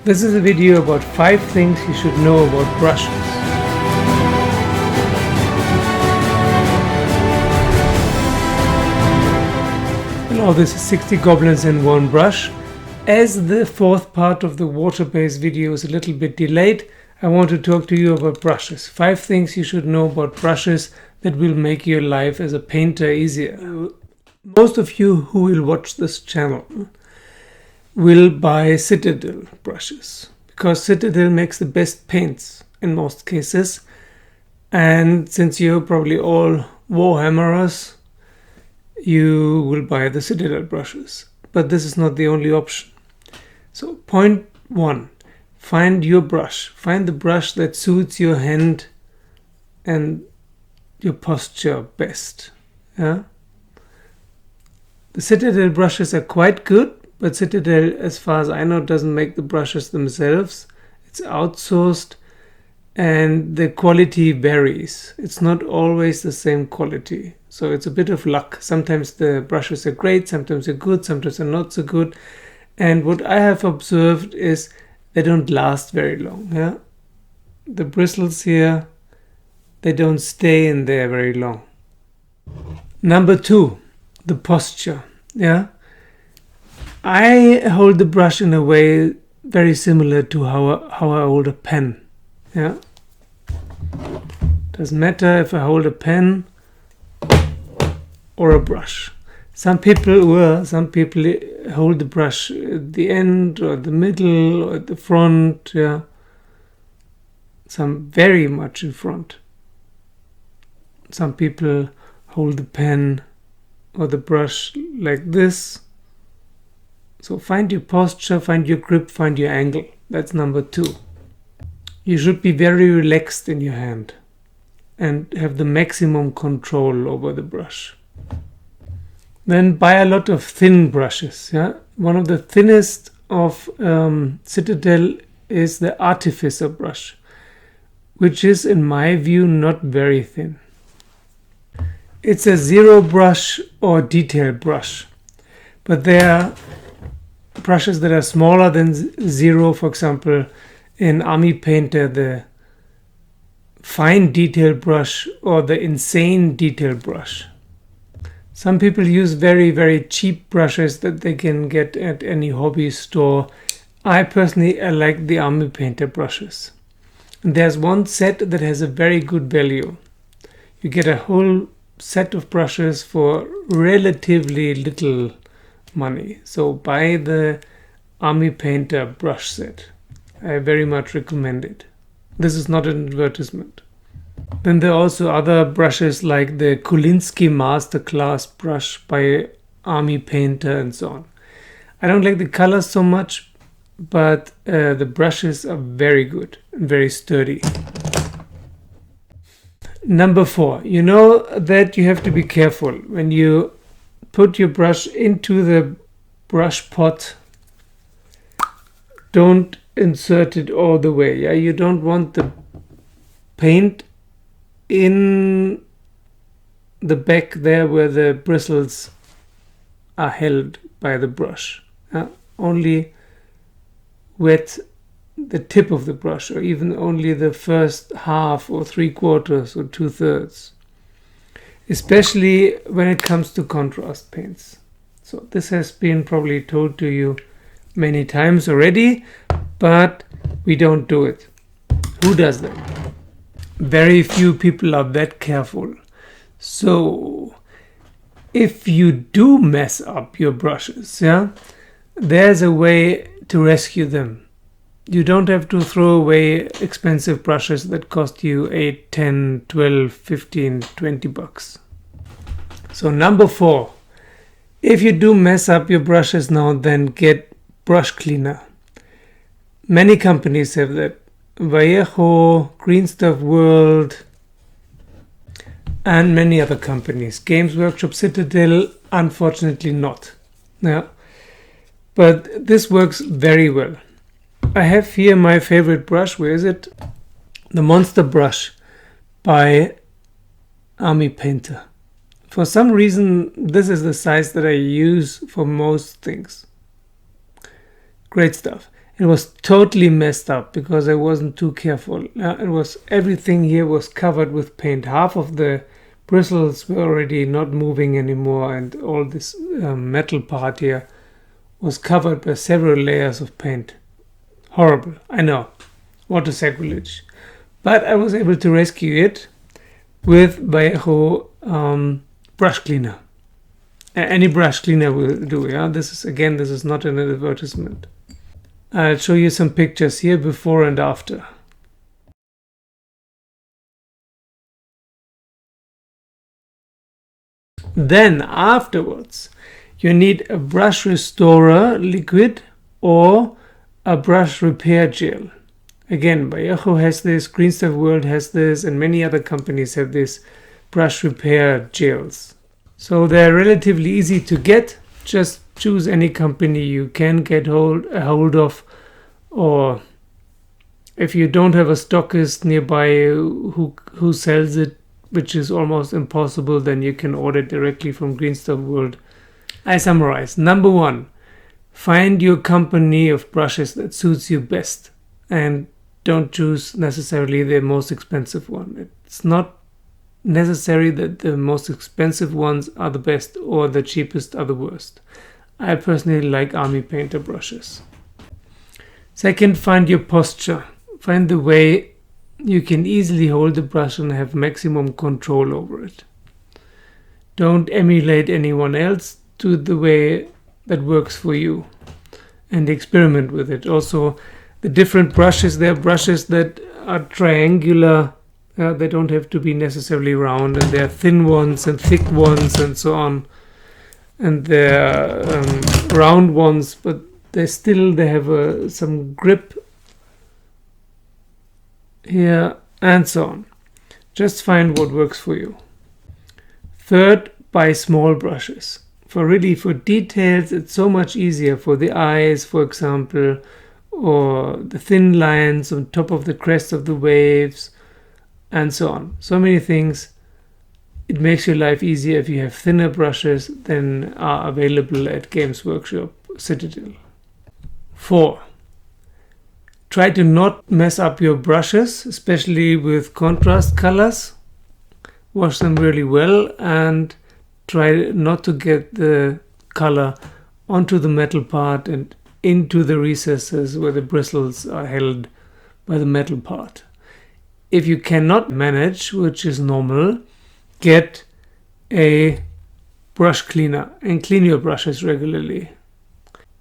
This is a video about 5 things you should know about brushes. Now this is 60 goblins in one brush. As the fourth part of the water-based video is a little bit delayed, I want to talk to you about brushes. 5 things you should know about brushes that will make your life as a painter easier. Most of you who will watch this channel will buy Citadel brushes because Citadel makes the best paints in most cases, and since you're probably all Warhammerers, you will buy the Citadel brushes. But this is not the only option. So point 1, find your brush. Find the brush that suits your hand and your posture best. Yeah? The Citadel brushes are quite good, but Citadel, as far as I know, doesn't make the brushes themselves. It's outsourced and the quality varies. It's not always the same quality. So it's a bit of luck. Sometimes the brushes are great, sometimes they're good, sometimes they're not so good. And what I have observed is they don't last very long. Yeah? The bristles here, they don't stay in there very long. Number 2, the posture. Yeah? I hold the brush in a way very similar to how I hold a pen. Yeah? Doesn't matter if I hold a pen or a brush. Some people hold the brush at the end or the middle or at the front. Yeah? Some very much in front. Some people hold the pen or the brush like this. So find your posture, find your grip, find your angle. That's number 2. You should be very relaxed in your hand and have the maximum control over the brush. Then buy a lot of thin brushes. Yeah? One of the thinnest of Citadel is the Artificer brush, which is, in my view, not very thin. It's a zero brush or detail brush, but there are brushes that are smaller than zero. For example, in Army Painter, the fine detail brush or the insane detail brush. Some people use very, very cheap brushes that they can get at any hobby store. I personally like the Army Painter brushes. And there's one set that has a very good value. You get a whole set of brushes for relatively little money. So buy the Army Painter brush set. I very much recommend it. This is not an advertisement. Then there are also other brushes like the Kulinski Masterclass brush by Army Painter and so on. I don't like the colors so much, but the brushes are very good and very sturdy. Number 4, you know that you have to be careful when you put your brush into the brush pot. Don't insert it all the way. Yeah? You don't want the paint in the back there where the bristles are held by the brush. Only wet the tip of the brush, or even only the first half or 3/4 or 2/3, especially when it comes to contrast paints. So this has been probably told to you many times already, but we don't do it. Who does that? Very few people are that careful. So if you do mess up your brushes, yeah, there's a way to rescue them. You don't have to throw away expensive brushes that cost you 8, 10, 12, 15, 20 bucks. So number 4, if you do mess up your brushes now, then get brush cleaner. Many companies have that. Vallejo, Green Stuff World, and many other companies. Games Workshop, Citadel, unfortunately not. Yeah. But this works very well. I have here my favorite brush. Where is it? The Monster brush by Army Painter. For some reason, this is the size that I use for most things. Great stuff. It was totally messed up because I wasn't too careful. Everything here was covered with paint. Half of the bristles were already not moving anymore, and all this metal part here was covered by several layers of paint. Horrible, I know. What a sacrilege. But I was able to rescue it with Vallejo brush cleaner. Any brush cleaner will do, yeah? This is not an advertisement. I'll show you some pictures here before and after. Then afterwards, you need a brush restorer liquid or a brush repair gel. Again, Vallejo has this, Green Stuff World has this, and many other companies have this brush repair gels. So they're relatively easy to get. Just choose any company you can get a hold of, or if you don't have a stockist nearby who sells it, which is almost impossible, then you can order directly from Green Stuff World. I summarize. Number 1, find your company of brushes that suits you best, and don't choose necessarily the most expensive one. It's not necessary that the most expensive ones are the best or the cheapest are the worst. I personally like army painter brushes. Second, find your posture. Find the way you can easily hold the brush and have maximum control over it. Don't emulate anyone else. Do the way that works for you and experiment with it. Also, the different brushes, there are brushes that are triangular. They don't have to be necessarily round, and there are thin ones and thick ones and so on. And there are round ones, but they have some grip here and so on. Just find what works for you. Third, buy small brushes. For details, it's so much easier for the eyes, for example, or the thin lines on top of the crest of the waves, and so on. So many things. It makes your life easier if you have thinner brushes than are available at Games Workshop Citadel. 4. Try to not mess up your brushes, especially with contrast colors. Wash them really well and try not to get the color onto the metal part and into the recesses where the bristles are held by the metal part. If you cannot manage, which is normal, get a brush cleaner and clean your brushes regularly.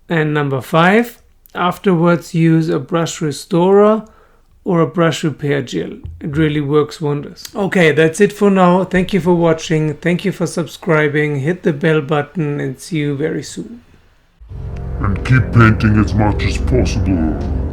And number 5, afterwards use a brush restorer or a brush repair gel. It really works wonders. Okay, that's it for now. Thank you for watching. Thank you for subscribing. Hit the bell button and see you very soon. And keep painting as much as possible.